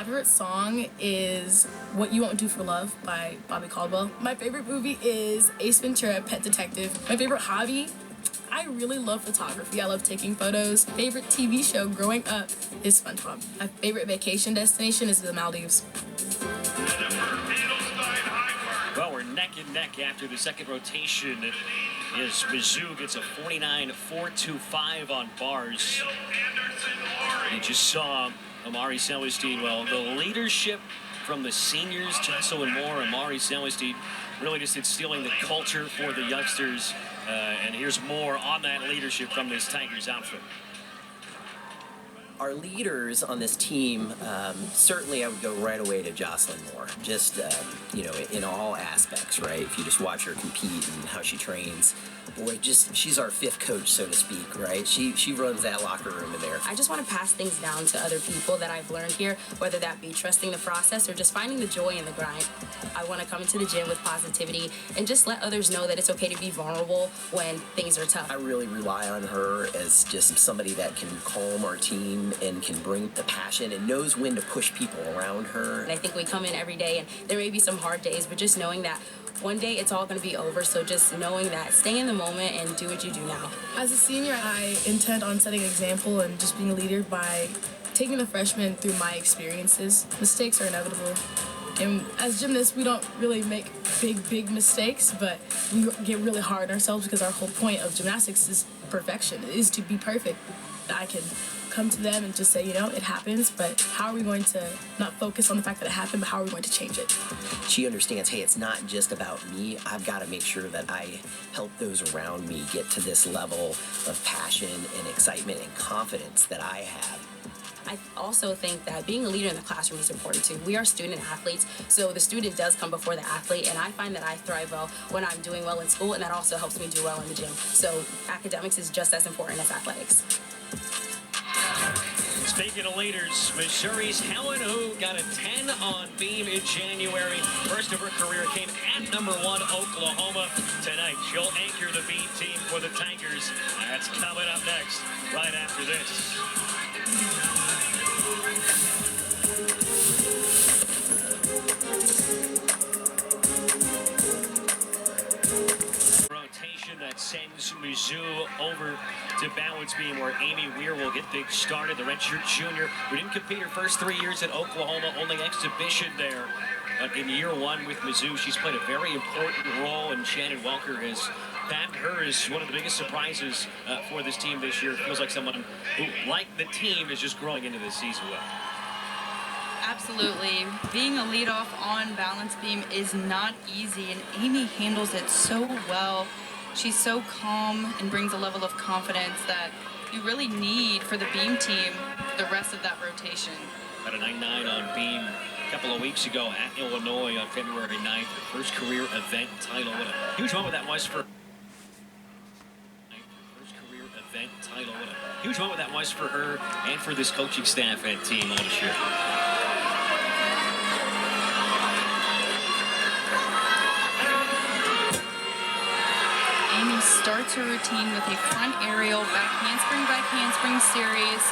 favorite song is What You Won't Do for Love by Bobby Caldwell. My favorite movie is Ace Ventura, Pet Detective. My favorite hobby, I really love photography. I love taking photos. Favorite TV show growing up is SpongeBob. My favorite vacation destination is the Maldives. Well, we're neck and neck after the second rotation as Mizzou gets a 49-4-2-5 on bars. You just saw Amari Celestine. Well, the leadership from the seniors, Jessel and Moore, Amari Celestine, really just instilling the culture for the youngsters. And here's more on that leadership from this Tigers outfit. Our leaders on this team, certainly I would go right away to Jocelyn Moore, just, you know, in all aspects, right? If you just watch her compete and how she trains, boy, she's our fifth coach, so to speak, right? She runs that locker room in there. I just want to pass things down to other people that I've learned here, whether that be trusting the process or just finding the joy in the grind. I want to come into the gym with positivity and just let others know that it's okay to be vulnerable when things are tough. I really rely on her as just somebody that can calm our team and can bring the passion and knows when to push people around her. And I think we come in every day and there may be some hard days, but just knowing that one day it's all going to be over, so just knowing that, stay in the moment and do what you do now. As a senior, I intend on setting an example and just being a leader by taking the freshmen through my experiences. Mistakes are inevitable. And as gymnasts, we don't really make big mistakes, but we get really hard on ourselves because our whole point of gymnastics is perfection, is to be perfect. I can come to them and just say, you know, it happens, but how are we going to not focus on the fact that it happened, but how are we going to change it? She understands, hey, it's not just about me. I've got to make sure that I help those around me get to this level of passion and excitement and confidence that I have. I also think that being a leader in the classroom is important too. We are student athletes, so the student does come before the athlete, and I find that I thrive well when I'm doing well in school, and that also helps me do well in the gym. So academics is just as important as athletics. Speaking of leaders, Missouri's Helen Hu got a 10 on beam in January. First of her career came at #1 Oklahoma. Tonight, she'll anchor the beam team for the Tigers. That's coming up next, right after this. Rotation that sends Mizzou over to balance beam, where Amy Weir will get things started. The redshirt junior who didn't compete her first 3 years at Oklahoma, only exhibition there. But in year one with Mizzou, she's played a very important role, and Shannon Welker has backed her as one of the biggest surprises for this team this year. Feels like someone who, like the team, is just growing into this season well. Absolutely. Being a leadoff on balance beam is not easy, and Amy handles it so well. She's so calm and brings a level of confidence that you really need for the beam team for the rest of that rotation. Had a 9.9 on beam a couple of weeks ago at Illinois on February 9th. Her first career event title. What a huge moment that was for Huge moment that was for her and for this coaching staff and team all this year. Amy starts her routine with a front aerial back handspring series.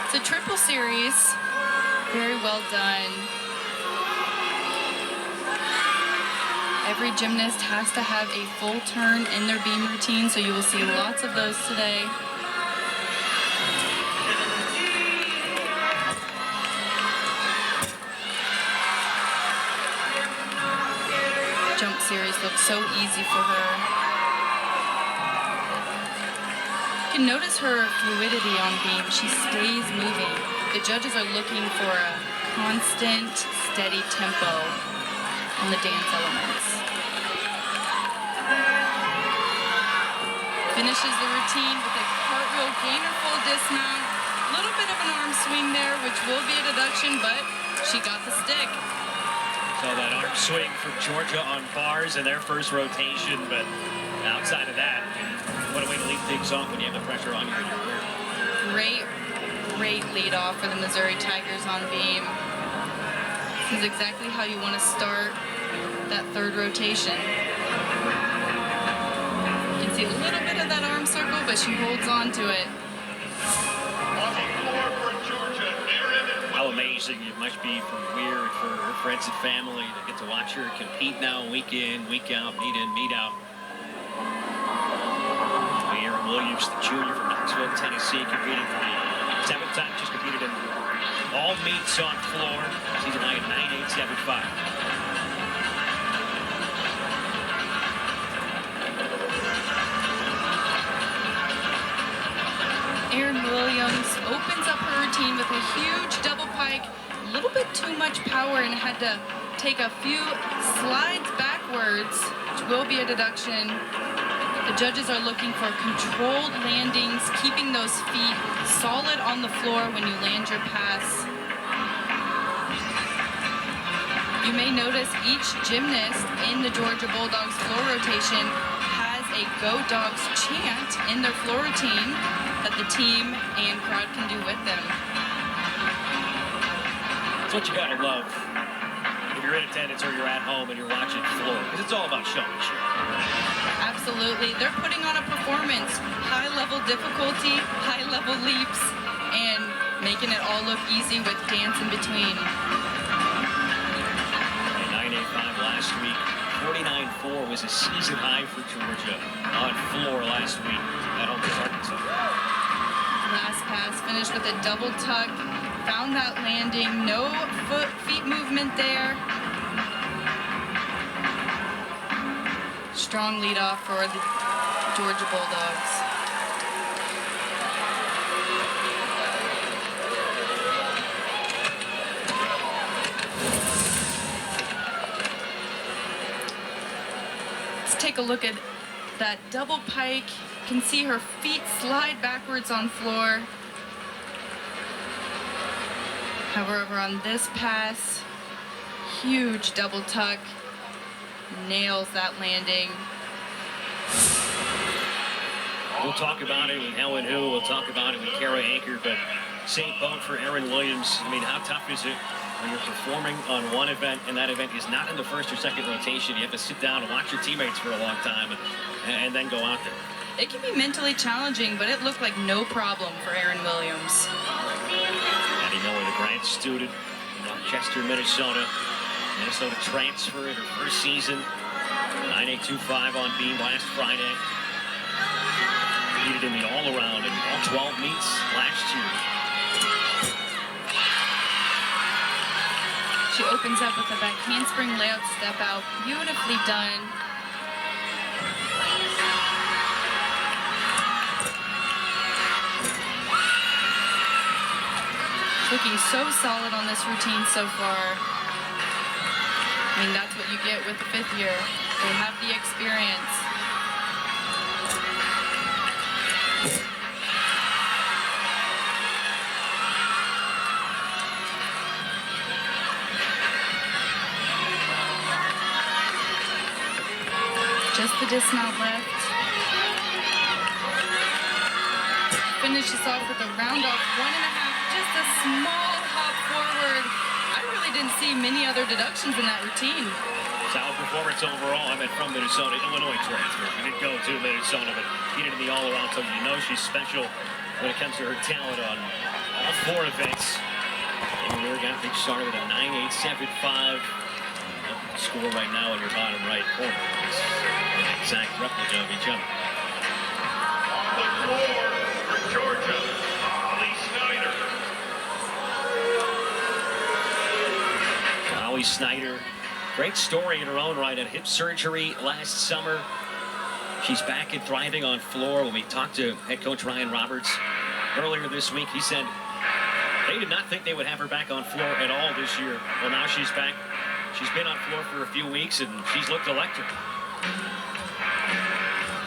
It's a triple series. Very well done. Every gymnast has to have a full turn in their beam routine, so you will see lots of those today. Jump series looks so easy for her. You can notice her fluidity on beam. She stays moving. The judges are looking for a constant, steady tempo on the dance elements. Finishes the routine with a cartwheel gainer full dismount. A little bit of an arm swing there, which will be a deduction, but she got the stick. So that arm swing from Georgia on bars in their first rotation, but outside of that, what a way to lead things off when you have the pressure on you in your career. Great lead off for the Missouri Tigers on beam. This is exactly how you want to start that third rotation. You can see a little bit of that arm circle, but she holds on to it. How amazing amazing it must be for Weir, for her friends and family to get to watch her compete now week in, week out, meet in, meet out. Aaron Williams, the junior from Knoxville, Tennessee, competing for the 7th time. She's competed in all meets on floor. Season high at 9.875. Erin Williams opens up her routine with a huge double pike, a little bit too much power, and had to take a few slides backwards, which will be a deduction. The judges are looking for controlled landings, keeping those feet solid on the floor when you land your pass. You may notice each gymnast in the Georgia Bulldogs floor rotation has a Go Dogs chant in their floor routine that the team and crowd can do with them. That's what you gotta love if you're in attendance or you're at home and you're watching floor, because it's all about showmanship. Absolutely. They're putting on a performance. High-level difficulty, high-level leaps, and making it all look easy with dance in between. 9.85 last week. 49.4 was a season high for Georgia on floor last week at home against Arkansas. Last pass finished with a double tuck. Found that landing. No feet movement there. Strong lead off for the Georgia Bulldogs. Let's take a look at that double pike. You can see her feet slide backwards on floor. However, on this pass, huge double tuck. Nails that landing. We'll talk about it with Helen Hu. We'll talk about it with Kara Anchor, but same boat for Erin Williams. I mean, how tough is it when you're performing on one event and that event is not in the first or second rotation? You have to sit down and watch your teammates for a long time and then go out there. It can be mentally challenging, but it looked like no problem for Erin Williams. Maddie Miller, the grad student in Rochester, Minnesota. Minnesota transfer in her first season. 9.825 on beam last Friday. Competed in the all-around in all 12 meets last year. She opens up with a back handspring layout step out. Beautifully done. Looking so solid on this routine so far. I mean, that's what you get with the 5th year. They have the experience. Just the dismount left. Finishes off with a round off 1.5, just a small hop forward. I really didn't see many other deductions in that routine. Solid performance overall. I meant from Minnesota, Illinois transfer. She didn't go to Minnesota, but competed in the all-around, so you know she's special when it comes to her talent on all 4 events. And we're got things started with a 9.875. Score right now in your bottom right corner. It's an exact replica of each other. On the floor for Georgia, Holly Snyder. Holly Snyder, great story in her own right. Had hip surgery last summer. She's back and thriving on floor. When we talked to head coach Ryan Roberts earlier this week, he said they did not think they would have her back on floor at all this year. Well, now she's back. She's been on floor for a few weeks, and she's looked electric.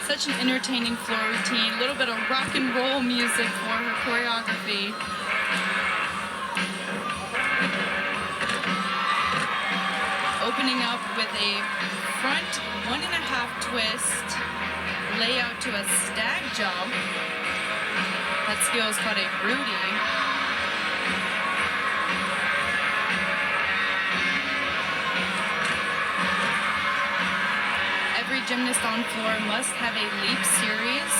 Such an entertaining floor routine. A little bit of rock and roll music for her choreography. Opening up with a front 1.5 twist, layout to a stag jump. That skill is called a Rudy. Every gymnast on floor must have a leap series.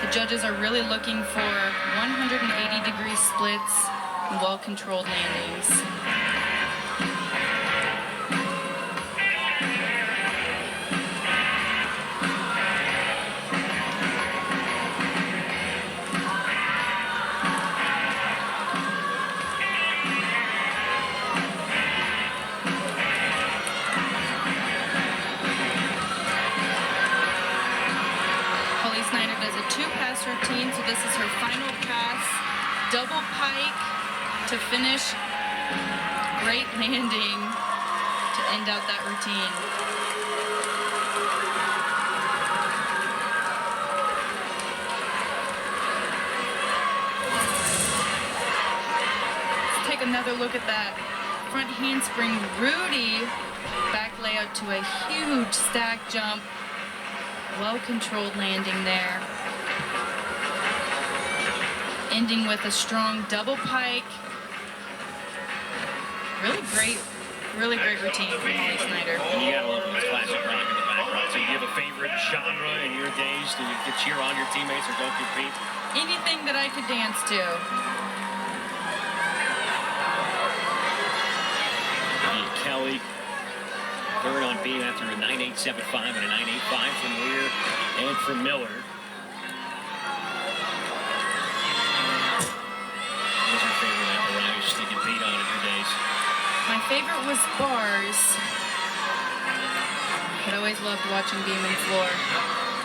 The judges are really looking for 180-degree splits, well-controlled landings. Two-pass routine, so this is her final pass. Double pike to finish. Great landing to end out that routine. Let's take another look at that front handspring Rudy back layout to a huge stack jump. Well-controlled landing there. Ending with a strong double pike. Really great routine from Molly Snyder. And you gotta love those classic rock in the background. So you have a favorite genre in your days? Do you get cheer on your teammates or don't compete? Anything that I could dance to. Kelly, third on beam after a 9.875 and a 9.85 from Lear and from Miller. To compete on in your days? My favorite was bars, but I always loved watching beam and floor.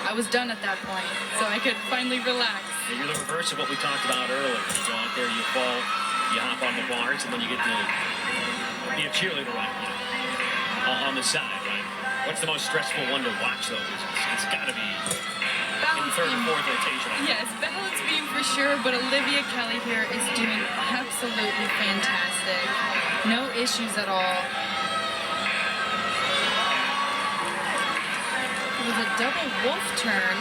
I was done at that point, so I could finally relax. Yeah, you're the reverse of what we talked about earlier. You go out there, you fall, you hop on the bars, and then you get to be a cheerleader, right? On the side, right? What's the most stressful one to watch, though? It's got to be in the third or fourth rotation. Yes, balance beam for sure, but Olivia Kelly here is doing absolutely fantastic. No issues at all. It was a double wolf turn.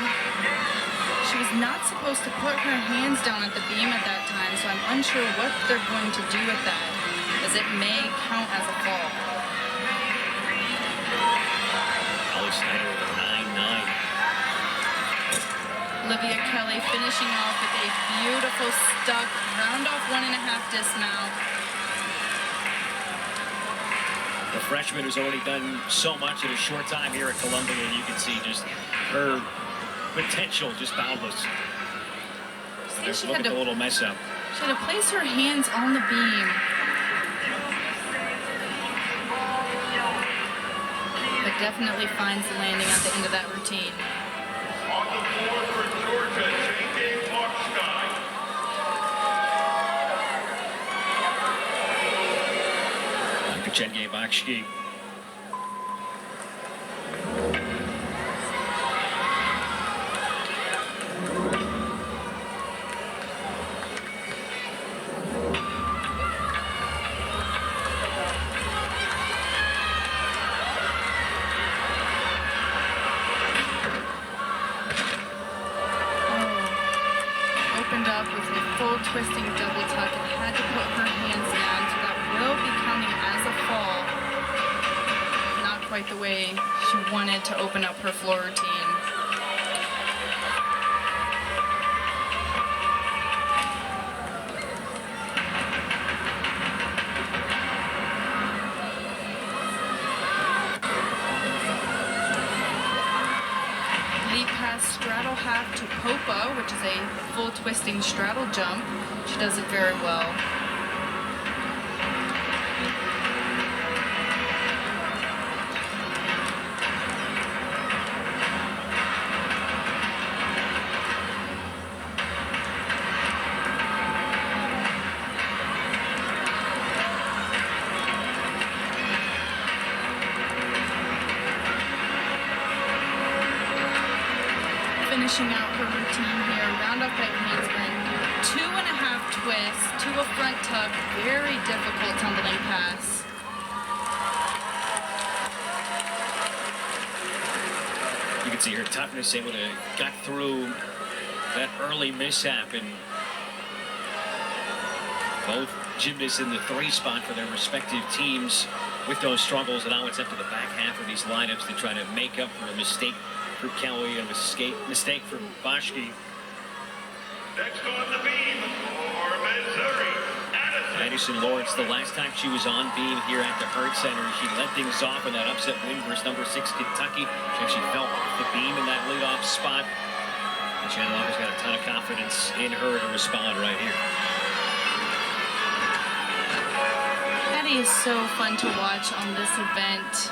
She was not supposed to put her hands down at the beam at that time, so I'm unsure what they're going to do with that, as it may count as a fall. Molly Snyder with a 9.9. Olivia Kelly finishing off with a beautiful stuck round off 1.5 dismount. The freshman who's already done so much in a short time here at Columbia, and you can see just her potential just boundless. Just look at the little mess up. She had to place her hands on the beam. But definitely finds the landing at the end of that routine. On the floor for Georgia, J.K. Blockstein. Chenge Bakshi. Opened up with a full twisting double tuck and had to put her hands down, so that will be counting as a fall. Not quite the way she wanted to open up her floor routine. Leap past straddle half to Popa, which is a full twisting straddle jump. She does it very well. Finishing out her routine here, round up right handspring, 2.5 twists to a front tuck, very difficult tumbling pass. You can see her toughness, able to gut through that early mishap, and both gymnasts in the 3 spot for their respective teams with those struggles, and now it's up to the back half of these lineups to try to make up for a mistake for Kelly, a mistake for Boschke. Next on the beam for Missouri, Addison. Madison Lawrence, the last time she was on beam here at the Hurt Center, she led things off in that upset win versus number 6 Kentucky. She actually fell off the beam in that leadoff spot. And Shannon Walker's got a ton of confidence in her to respond right here. Addie is so fun to watch on this event.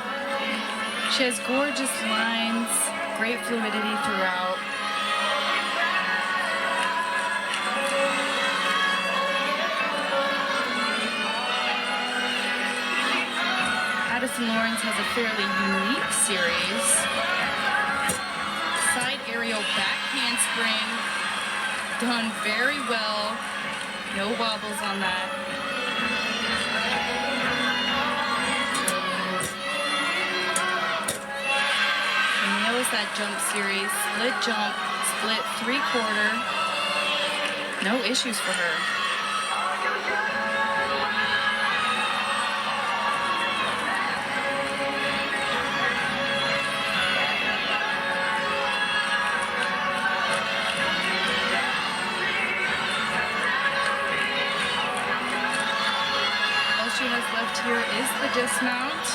She has gorgeous lines, great fluidity throughout. Madison Lawrence has a fairly unique series. Side aerial back handspring, done very well. No wobbles on that. Nails that jump series, split jump, split 3/4. No issues for her. All she has left here is the dismount.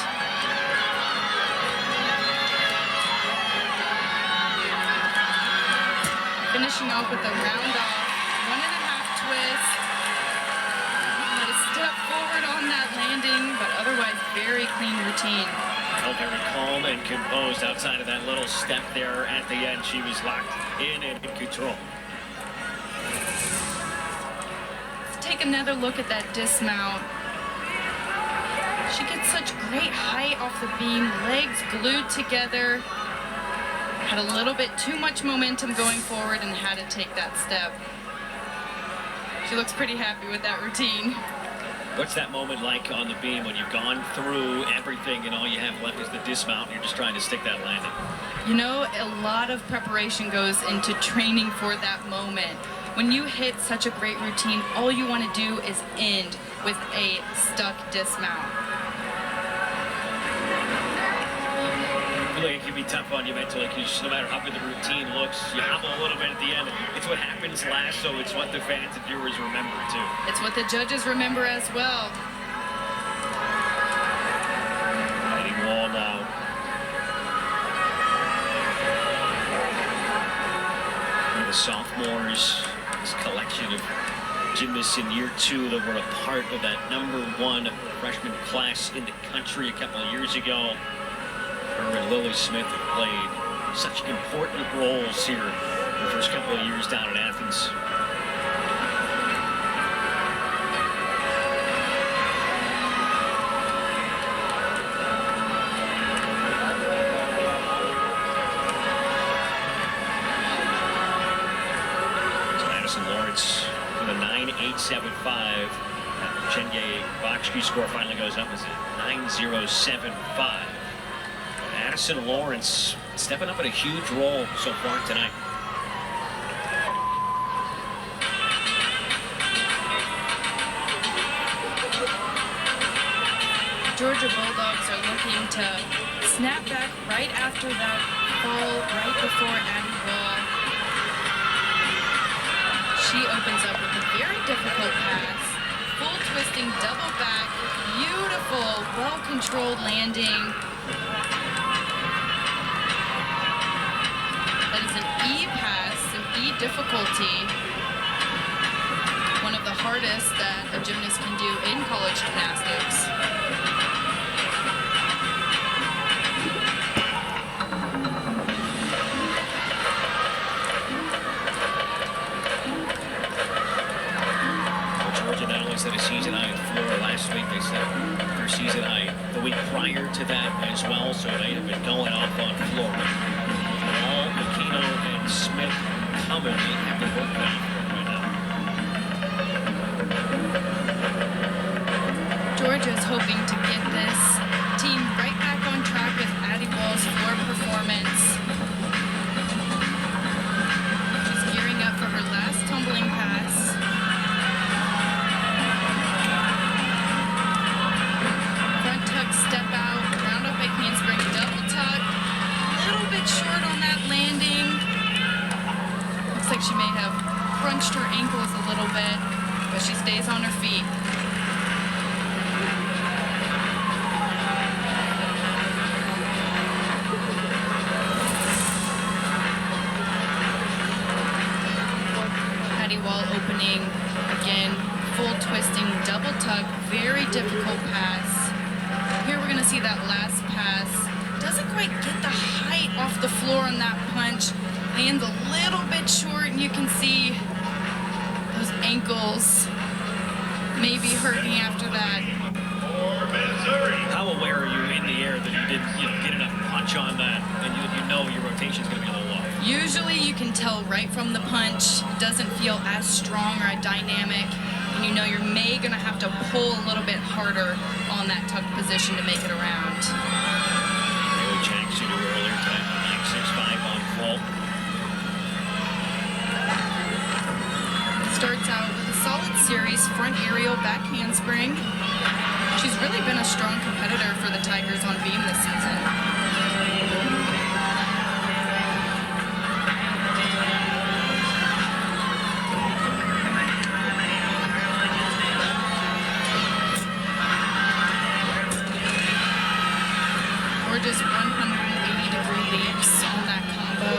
Finishing off with a round off, 1.5 twist. Not a step forward on that landing, but otherwise very clean routine. Well, very calm and composed outside of that little step there at the end. She was locked in and in control. Let's take another look at that dismount. She gets such great height off the beam, legs glued together. Had a little bit too much momentum going forward and had to take that step. She looks pretty happy with that routine. What's that moment like on the beam when you've gone through everything and all you have left is the dismount and you're just trying to stick that landing? You know, a lot of preparation goes into training for that moment. When you hit such a great routine, all you want to do is end with a stuck dismount. I feel like it can be tough on you mentally because no matter how good the routine looks, you hobble a little bit at the end. It's what happens last, so it's what the fans and viewers remember too. It's what the judges remember as well. Heading wall now. One of the sophomores, this collection of gymnasts in year 2 that were a part of that #1 freshman class in the country a couple of years ago. Her and Lily Smith have played such important roles here in the first couple of years down in Athens. So Madison Lawrence with a 9.875. Chenge Bakshi score finally goes up as a 9.075. Madison Lawrence stepping up in a huge role so far tonight. Georgia Bulldogs are looking to snap back right after that fall, right before Addie Wall. She opens up with a very difficult pass. Full twisting, double back, beautiful, well-controlled landing. That is an E pass, an E difficulty. One of the hardest that a gymnast can do in college gymnastics. Georgia not only set a season high in Florida last week, they set their season high the week prior to that as well, so they have been going off on Florida. All Aquino and Smith coming in have to work on right now. Georgia is hoping to get this team right back on track with Addie Wall's floor performance. She's gearing up for her last tumbling pass. Front tuck, step out, round up a handspring, double tuck. A little bit short on that landing. Looks like she may have crunched her ankles a little bit, but she stays on her feet. very difficult pass. Here we're going to see that last pass. Doesn't quite get the height off the floor on that punch. Lands a little bit short, and you can see those ankles maybe hurting after that. How aware are you in the air that you didn't get enough punch on that, and you know your rotation is going to be a little off? Usually you can tell right from the punch. It doesn't feel as strong or dynamic, and you know you're going to have to pull a little bit harder on that tuck position to make it around. Really checks you earlier tonight, 9.65 on full. Starts out with a solid series, front aerial, back handspring. She's really been a strong competitor for the Tigers on beam this season. Gorgeous 180-degree leaps on that combo.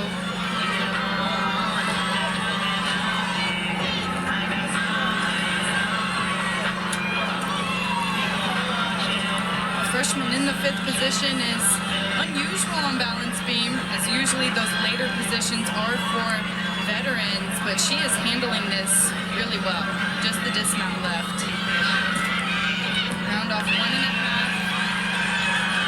Freshman in the 5th position is unusual on balance beam, as usually those later positions are for veterans, but she is handling this really well. Just the dismount left. Round off 1.5.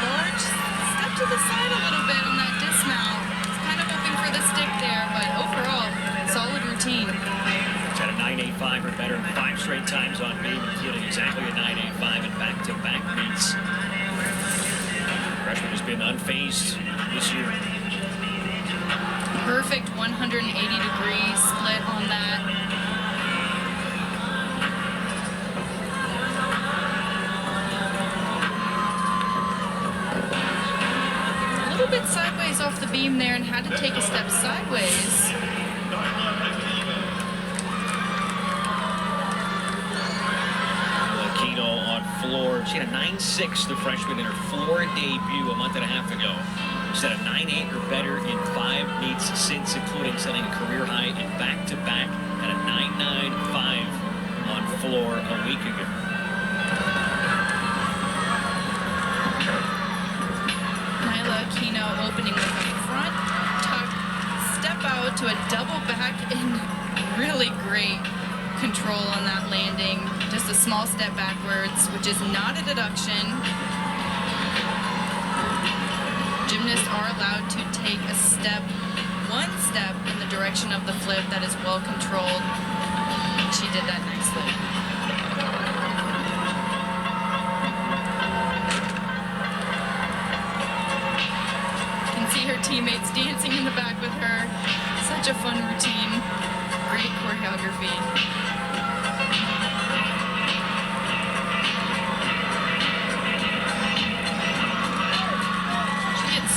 Large step to the side a little bit on that dismount. It's kind of hoping for the stick there, but overall, solid routine. She's had a 9.85 or better 5 straight times on beam, including exactly a 9.85 in back-to-back meets. Freshman has been unfazed this year. Perfect 180-degree split on that. A little bit sideways off the beam there and had to take a step sideways. Floor. She had a 9.6, the freshman, in her floor debut a month and a half ago. She's had a 9.8 or better in 5 meets since, including setting a career high in back-to-back at a 9.95 on floor a week ago. Nyla Aquino opening with a front tuck, step out to a double back, and really great control on that landing. Just a small step backwards, which is not a deduction. Gymnasts are allowed to take a step, one step in the direction of the flip that is well controlled. She did that nicely. You can see her teammates dancing in the back with her. Such a fun routine. Great choreography.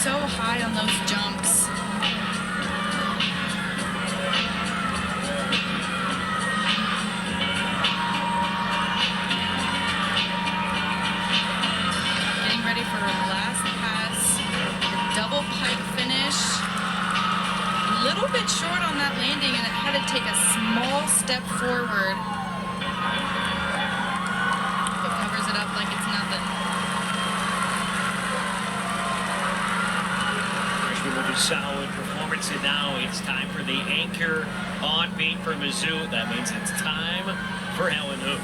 So high on those jumps. Getting ready for her last pass. Double pike finish. A little bit short on that landing, and it had to take a small step forward. But covers it up like it's nothing. With a solid performance, and now it's time for the anchor on beam for Mizzou. That means it's time for Helen Hu.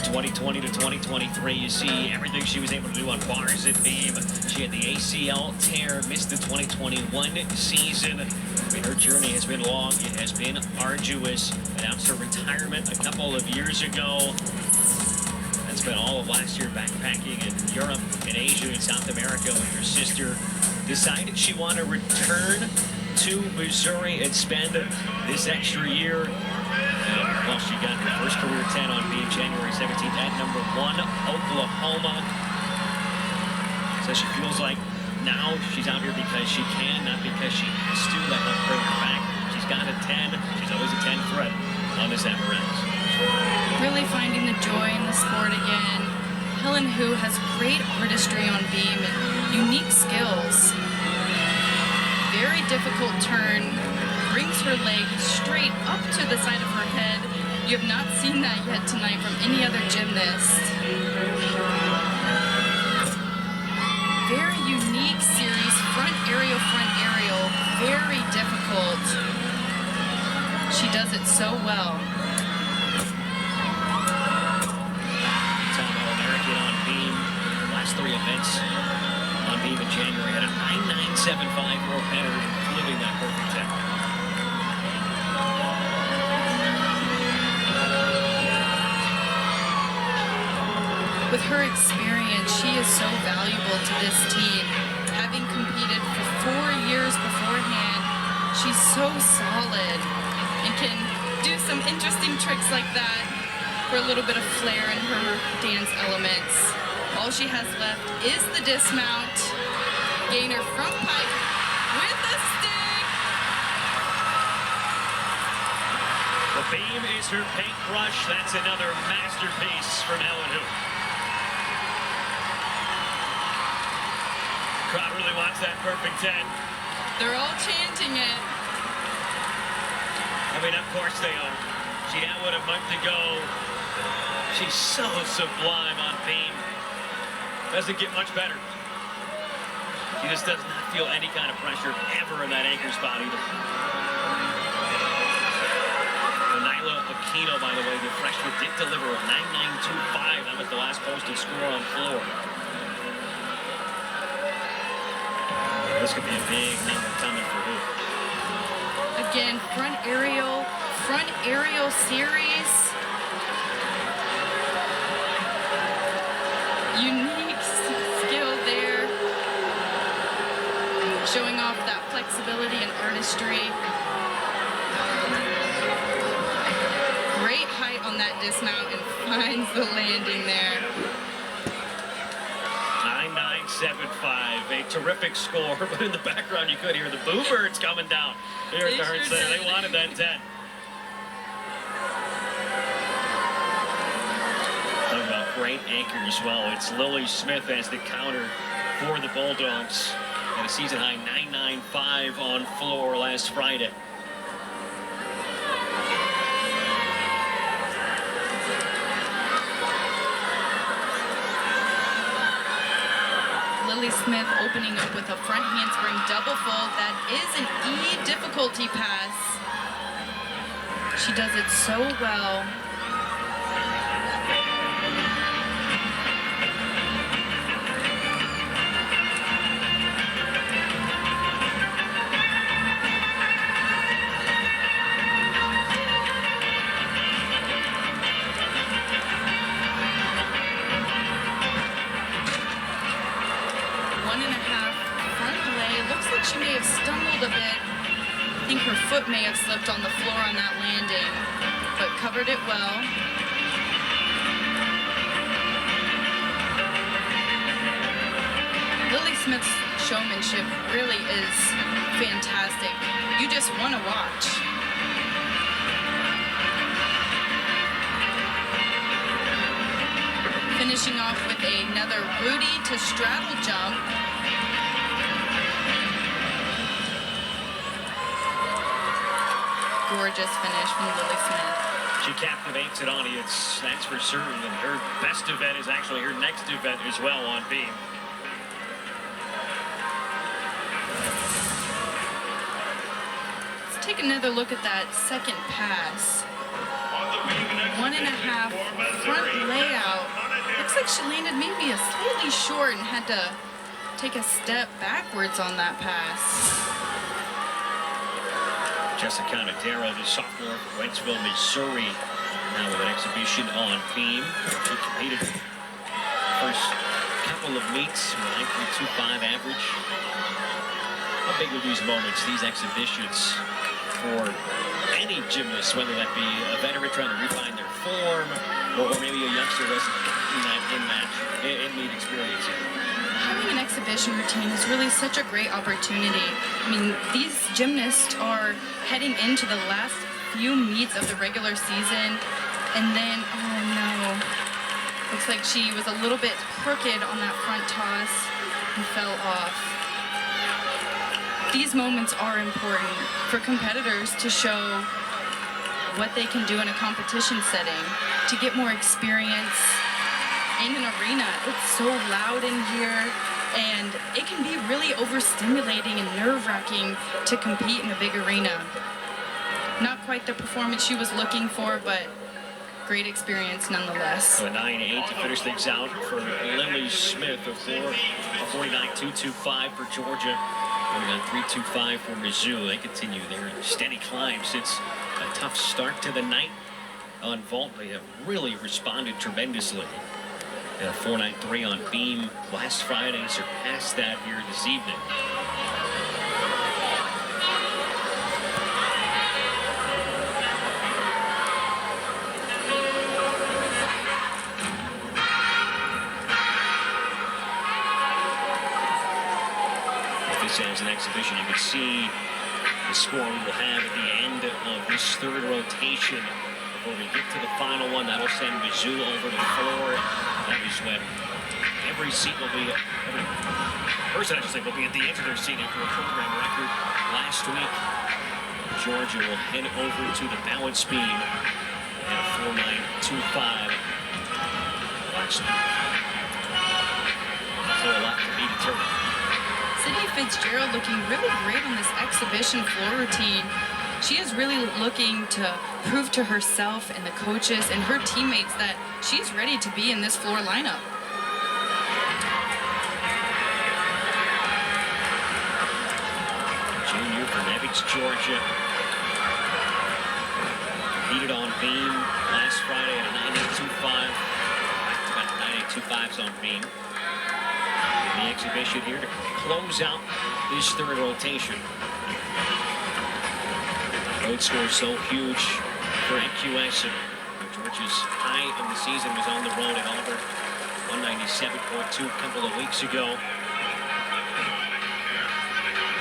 2020 to 2023, you see everything she was able to do on bars and beam. She had the ACL tear, missed the 2021 season. I mean, her journey has been long, it has been arduous. Announced her retirement a couple of years ago. Spent all of last year backpacking in Europe and Asia and South America with her sister. Decided she wanted to return to Missouri and spend this extra year. Well, she got her first career 10 on beam January 17th at number 1, Oklahoma. So she feels like now she's out here because she can, not because she has to. Let her bring her back. She's got a 10. She's always a 10 threat on this apparatus. Really finding the joy in the sport again. Helen Hu has great artistry on beam and unique skills. Very difficult turn, brings lifts her leg straight up to the side of her head. You have not seen that yet tonight from any other gymnast. Very unique series, front aerial, very difficult. She does it so well. Time All-American on beam. Last 3 events on beam in January had a 9.975 world better, living that perfect 10. With her experience, she is so valuable to this team. Having competed for 4 years beforehand, she's so solid and can do some interesting tricks like that for a little bit of flair in her dance elements. All she has left is the dismount. Gainer front pike with the stick. The beam is her paintbrush. That's another masterpiece from Helen Hu. Crowd really wants that perfect 10. They're all chanting it. I mean, of course they are. She had one a month ago. She's so sublime on beam. Doesn't get much better. She just does not feel any kind of pressure ever in that anchor spot either. Nyla Aquino, by the way, the freshman, did deliver a 9.925. That was the last posted score on floor. This could be a big number coming for who? Again, front aerial series. Unique skill there. Showing off that flexibility and artistry. Great height on that dismount and finds the landing there. 9.975, a terrific score, but in the background you could hear the Boo Birds coming down. Here's the Hearts there. They wanted that 10. Talking about great anchors. Well, it's Lily Smith as the counter for the Bulldogs. At a season high 9.95 on floor last Friday. Lily Smith opening up with a front handspring double fold. That is an E difficulty pass. She does it so well. She may have stumbled a bit. I think her foot may have slipped on the floor on that landing, but covered it well. Lily Smith's showmanship really is fantastic. You just want to watch. Finishing off with another Rudy to straddle jump. Gorgeous finish from Lily Smith. She captivates an audience, that's for certain. And her best event is actually her next event as well on beam. Let's take another look at that second pass. 1.5 front layout. Looks like she landed maybe a slightly short and had to take a step backwards on that pass. Jessica Nadero, the sophomore from Wentzville, Missouri, now with an exhibition on beam. She competed first couple of meets with a 9.25 average. How big are these moments, these exhibitions, for any gymnast, whether that be a veteran trying to refine their form, or maybe a youngster who hasn't gotten that in-meet experience yet? Having an exhibition routine is really such a great opportunity. I mean, these gymnasts are heading into the last few meets of the regular season, and then, oh no, looks like she was a little bit crooked on that front toss and fell off. these moments are important for competitors to show what they can do in a competition setting, to get more experience in an arena. It's so loud in here, and it can be really overstimulating and nerve-wracking to compete in a big arena. Not quite the performance she was looking for, but great experience nonetheless. So a 9-8 to finish things out for Lily Smith, a 49.225 for Georgia. 49.325 for Mizzou. They continue their steady climb since a tough start to the night on vault. They have really responded tremendously. And a 4.93 on beam last Friday, surpassed that here this evening. As an exhibition, you can see the score we will have at the end of this third rotation. Before we get to the final one, that'll send Mizzou over the floor. That is when every seat will be, every person I should say, will be at the edge of their seat after a program record last week. Georgia will head over to the balance beam at a 4.925 last week. So a lot to be determined. Sydney Fitzgerald looking really great on this exhibition floor routine. She is really looking to prove to herself and the coaches and her teammates that she's ready to be in this floor lineup. Junior from Evans, Georgia. Competed on beam last Friday at a 9.825. Back-to-back 9.825s on beam. The exhibition here to close out this third rotation. Road score so huge for NQS. Georgia's high of the season was on the road at Auburn, 197.2 a couple of weeks ago.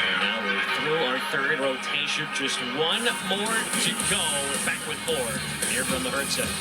And now we're through our third rotation. Just one more to go. We're back with more here from the Hurt Center.